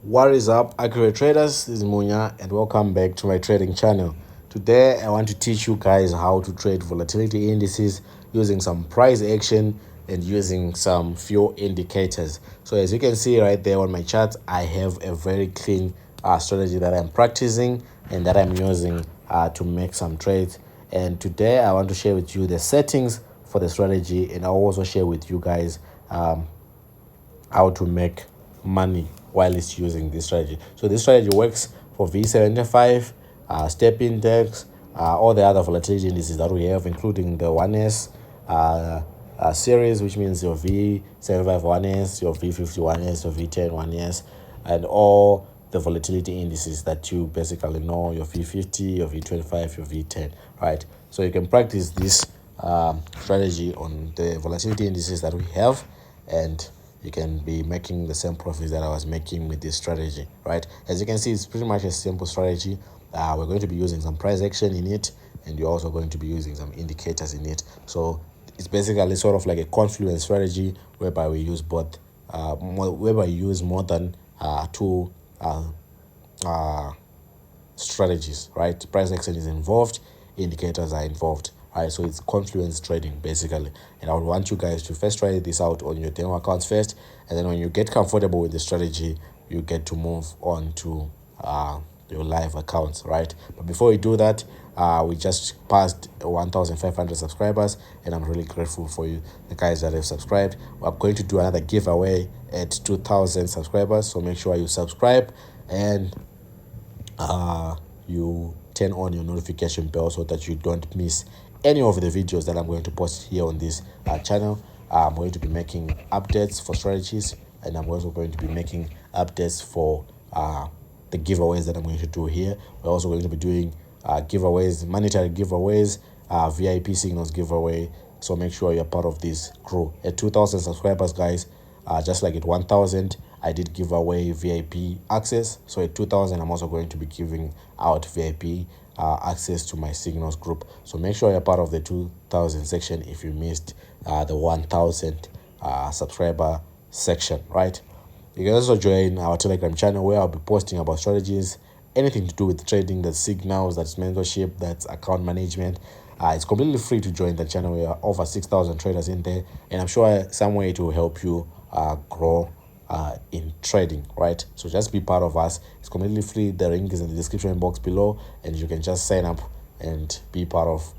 What is up, accurate traders? This is Munya and welcome back to my trading channel. Today I want to teach you guys how to trade volatility indices using some price action and using some few indicators. So as you can see right there on my chart, I have a very clean strategy that I'm practicing and that I'm using to make some trades. And today I want to share with you the settings for the strategy, and I'll also share with you guys how to make money while it's using this strategy. So this strategy works for V75, step index, all the other volatility indices that we have, including the 1S series, which means your V75 1S, your V50 1S, your V10 1S, and all the volatility indices that you basically know, your V50, your V25, your V10, right? So you can practice this strategy on the volatility indices that we have, and you can be making the same profits that I was making with this strategy, right? As you can see, it's pretty much a simple strategy. We're going to be using some price action in it, and you're also going to be using some indicators in it. So it's basically sort of like a confluence strategy whereby we use both, whereby you use more than two strategies, right? Price action is involved, indicators are involved, right? So it's confluence trading basically. And I would want you guys to first try this out on your demo accounts first, and then when you get comfortable with the strategy, you get to move on to your live accounts, right? But before we do that, we just passed 1,500 subscribers, and I'm really grateful for you, the guys that have subscribed. We're going to do another giveaway at 2,000 subscribers, so make sure you subscribe and you turn on your notification bell so that you don't miss any of the videos that I'm going to post here on this channel. I'm going to be making updates for strategies, and I'm also going to be making updates for the giveaways that I'm going to do here. We're also going to be doing giveaways, monetary giveaways, VIP signals giveaway. So make sure you're part of this crew. At 2,000 subscribers, guys, just like at 1,000, I did give away VIP access. So at 2,000, I'm also going to be giving out VIP access to my signals group. So make sure you're part of the 2,000 section if you missed the 1,000 subscriber section, right? You can also join our Telegram channel where I'll be posting about strategies, anything to do with trading, that's signals, that's mentorship, that's account management. It's completely free to join the channel. We are over 6,000 traders in there, and I'm sure some way to help you grow in trading, right? So just be part of us. It's completely free. The link is in the description box below, and you can just sign up and be part of.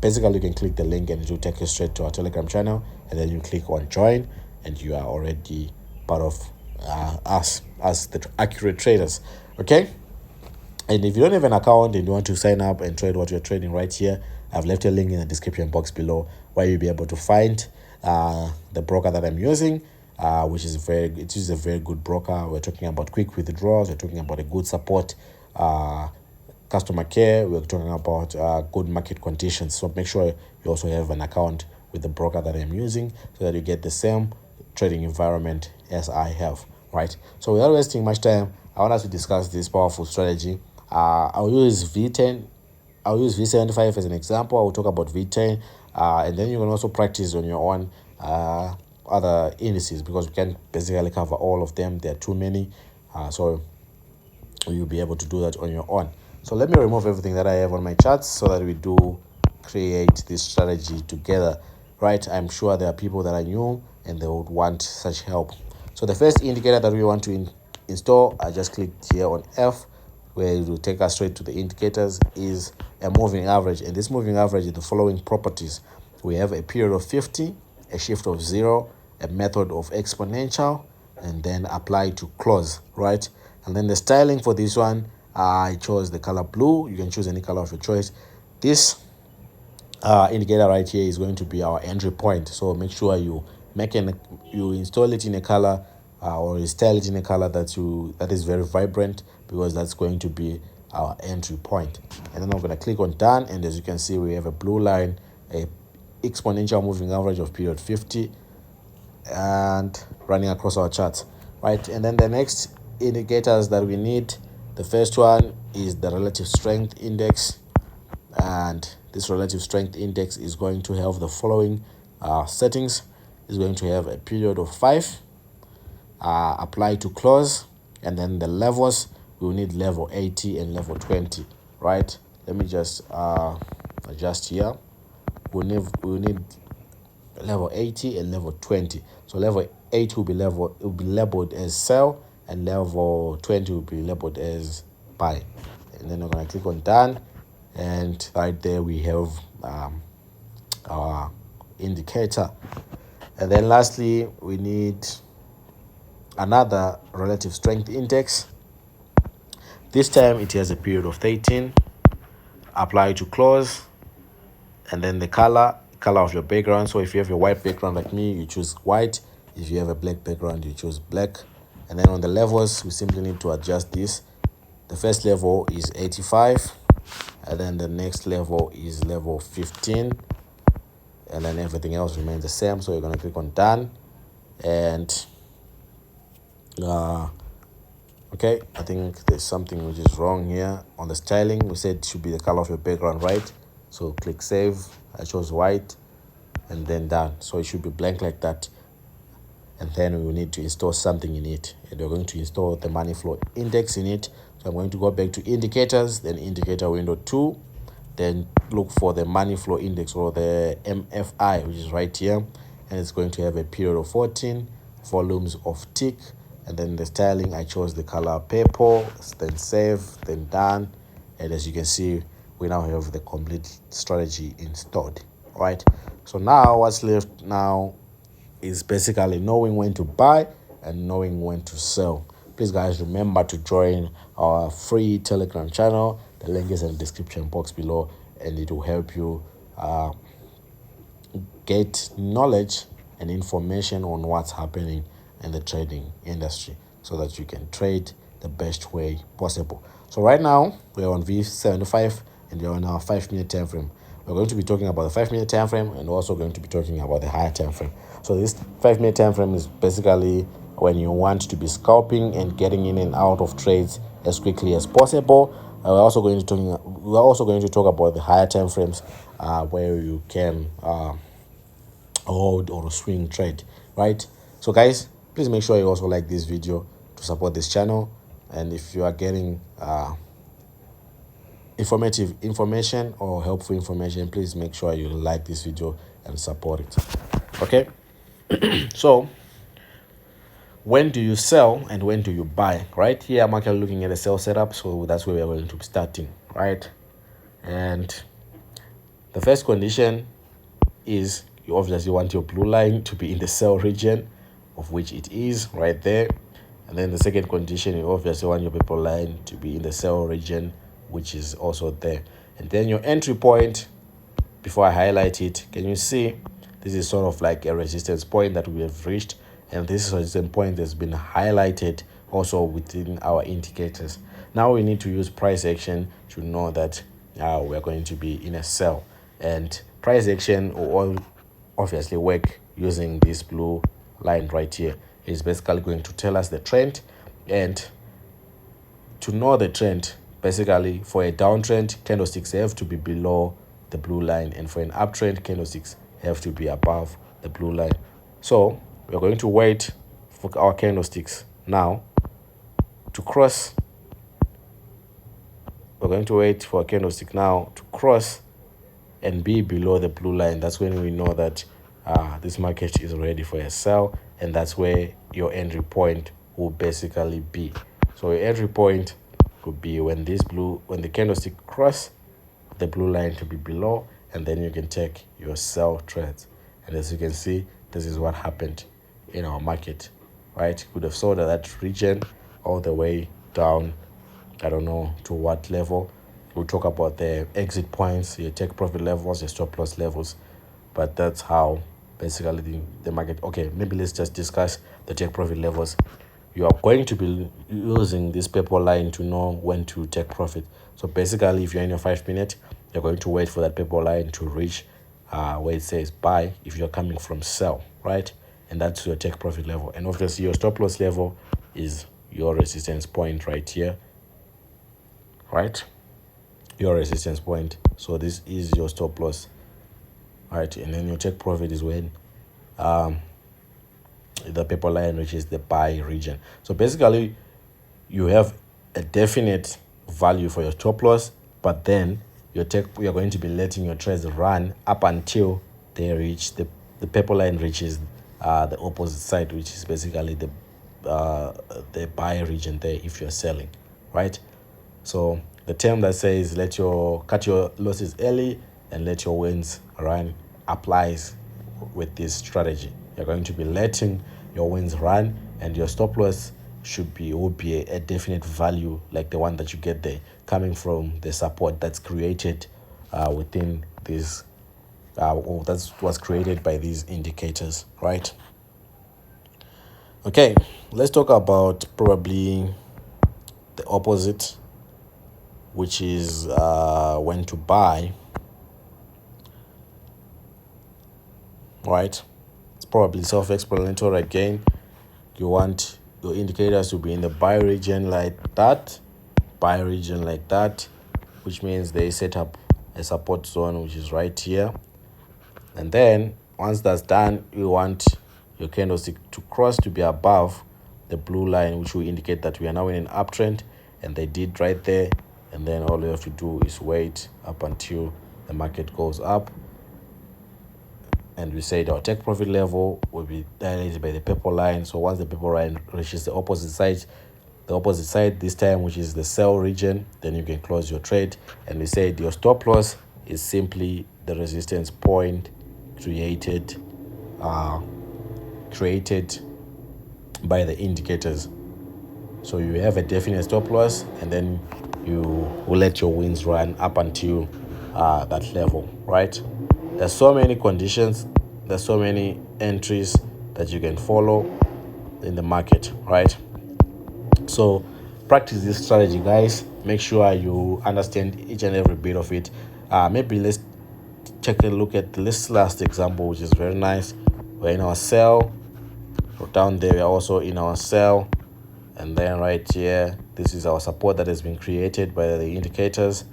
Basically, you can click the link and it will take you straight to our Telegram channel, and then you click on join, and you are already part of us as the accurate traders. Okay. And if you don't have an account and you want to sign up and trade what you're trading right here, I've left a link in the description box below where you'll be able to find the broker that I'm using, which is a very good broker. We're talking about quick withdrawals. We're talking about a good support, customer care. We're talking about good market conditions. So make sure you also have an account with the broker that I'm using so that you get the same trading environment as I have, right? So without wasting much time, I want us to discuss this powerful strategy. I'll use V10. I'll use V75 as an example. I will talk about V10, and then you can also practice on your own other indices, because we can basically cover all of them. There are too many, so you'll be able to do that on your own. So let me remove everything that I have on my charts so that we do create this strategy together, right? I'm sure there are people that are new and they would want such help. So the first indicator that we want to install, I just clicked here on F, where it will take us straight to the indicators, is a moving average. And this moving average is the following properties. We have a period of 50, a shift of 0, a method of exponential, and then apply to close, right? And then the styling for this one, I chose the color blue. You can choose any color of your choice. This indicator right here is going to be our entry point. So make sure you install it in a color or you style it in a color that is very vibrant, because that's going to be our entry point. And then I'm going to click on done, and as you can see, we have a blue line, a exponential moving average of period 50, and running across our charts, right? And then the next indicators that we need, the first one is the relative strength index, and this relative strength index is going to have the following settings. It's going to have a period of 5, apply to close, and then the levels, we will need level 80 and level 20, right? Let me just adjust here. We need level 80 and level 20. So level 8 will be labeled as sell, and level 20 will be labeled as buy. And then I'm going to click on done, and right there we have our indicator. And then lastly, we need another relative strength index. This time it has a period of 13. Apply to close, and then the color of your background. So if you have a white background like me, you choose white. If you have a black background, you choose black. And then on the levels, we simply need to adjust this. The first level is 85, and then the next level is level 15, and then everything else remains the same. So you're going to click on done, and okay, I think there's something which is wrong here on the styling. We said it should be the color of your background, right? So click save. I chose white, and then done. So it should be blank like that. And then we will need to install something in it, and we're going to install the money flow index in it. So I'm going to go back to indicators, then indicator window 2, then look for the money flow index, or the MFI, which is right here, and it's going to have a period of 14, volumes of tick, and then the styling, I chose the color purple, then save, then done. And as you can see, we now have the complete strategy installed. All right, so now what's left now is basically knowing when to buy and knowing when to sell. Please guys, remember to join our free Telegram channel. The link is in the description box below, and it will help you get knowledge and information on what's happening in the trading industry, so that you can trade the best way possible. So right now we're on V75, and we're on our 5-minute time frame. We're going to be talking about the 5-minute time frame, and also going to be talking about the higher time frame. So this 5-minute time frame is basically when you want to be scalping and getting in and out of trades as quickly as possible. We're also going to talk about the higher time frames, where you can hold or swing trade, right? So guys, please make sure you also like this video to support this channel. And if you are getting informative information or helpful information, please make sure you like this video and support it. Okay, so when do you sell and when do you buy? Right here I'm actually looking at a sell setup, so that's where we're going to be starting, right? And the first condition is you obviously want your blue line to be in the sell region, of which it is right there. And then the second condition, you obviously want your purple line to be in the sell region, which is also there. And then your entry point, before I highlight it, can you see this is sort of like a resistance point that we have reached, and this resistance point has been highlighted also within our indicators. Now we need to use price action to know that we're going to be in a sell, and price action will obviously work using this blue line right here. It's basically going to tell us the trend, and to know the trend, basically for a downtrend, candlesticks have to be below the blue line, and for an uptrend, candlesticks have to be above the blue line. So we're going to wait for our candlesticks now to cross. We're going to wait for a candlestick now to cross and be below the blue line. That's when we know that this market is ready for a sell, and that's where your entry point will basically be. So your entry point could be when the candlestick cross the blue line to be below, and then you can take your sell trades. And as you can see, this is what happened in our market, right? You could have sold at that region all the way down, I don't know to what level. We'll talk about the exit points, your take profit levels, your stop loss levels, but that's how basically the market. Okay, maybe let's just discuss the take profit levels. You are going to be using this purple line to know when to take profit. So basically, if you're in your 5-minute, you're going to wait for that purple line to reach where it says buy if you're coming from sell, right? And that's your take profit level. And obviously your stop loss level is your resistance point right here, right? Your resistance point. So this is your stop loss, right? And then your take profit is when the purple line, which is the buy region. So basically you have a definite value for your stop loss, but then you're going to be letting your trades run up until they reach the purple line reaches the opposite side, which is basically the buy region there if you're selling, right? So the term that says cut your losses early and let your wins run applies with this strategy. You're going to be letting your wins run, and your stop loss will be a definite value, like the one that you get there, coming from the support that's created within this or that was created by these indicators, right? Okay, let's talk about probably the opposite, which is when to buy, right? It's probably self-explanatory again. You want your indicators to be in the buy region like that, which means they set up a support zone, which is right here. And then once that's done, you want your candlestick to cross to be above the blue line, which will indicate that we are now in an uptrend, and they did right there. And then all you have to do is wait up until the market goes up. And we said our take profit level will be dilated by the purple line. So once the purple line reaches the opposite side this time, which is the sell region, then you can close your trade. And we said your stop loss is simply the resistance point created by the indicators. So you have a definite stop loss, and then you will let your wins run up until that level, right? There's so many conditions, there's so many entries that you can follow in the market, right? So practice this strategy, guys. Make sure you understand each and every bit of it. Maybe let's take a look at this last example, which is very nice. We're in our sell. Down there, we're also in our sell. And then right here, this is our support that has been created by the indicators.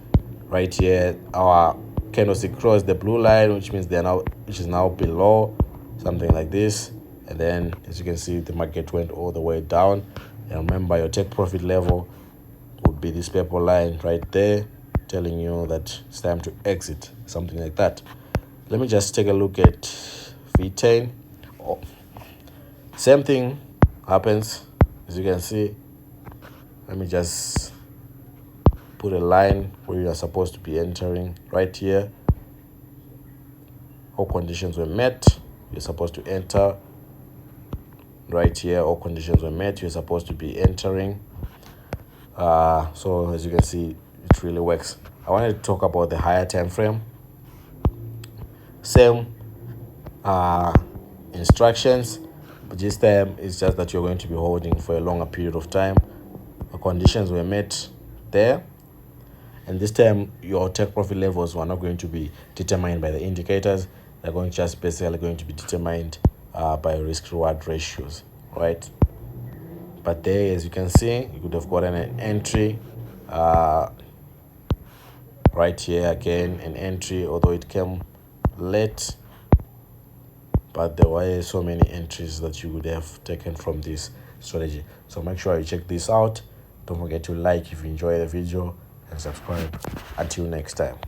Right here, our candlestick crossed the blue line, which means which is now below, something like this. And then, as you can see, the market went all the way down. And remember, your take profit level would be this purple line right there, telling you that it's time to exit, something like that. Let me just take a look at V10. Oh, same thing happens, as you can see. Let me just put a line where you are supposed to be entering right here. All conditions were met, you're supposed to enter right here. All conditions were met, you're supposed to be entering. So as you can see, it really works. I wanted to talk about the higher time frame. Same instructions, but this time it's just that you're going to be holding for a longer period of time. The conditions were met there, and this time your take profit levels were not going to be determined by the indicators. They're basically going to be determined by risk reward ratios, right? But there, as you can see, you could have gotten an entry right here, again an entry, although it came late, but there were so many entries that you would have taken from this strategy. So make sure you check this out. Don't forget to like if you enjoy the video, and subscribe. Until next time.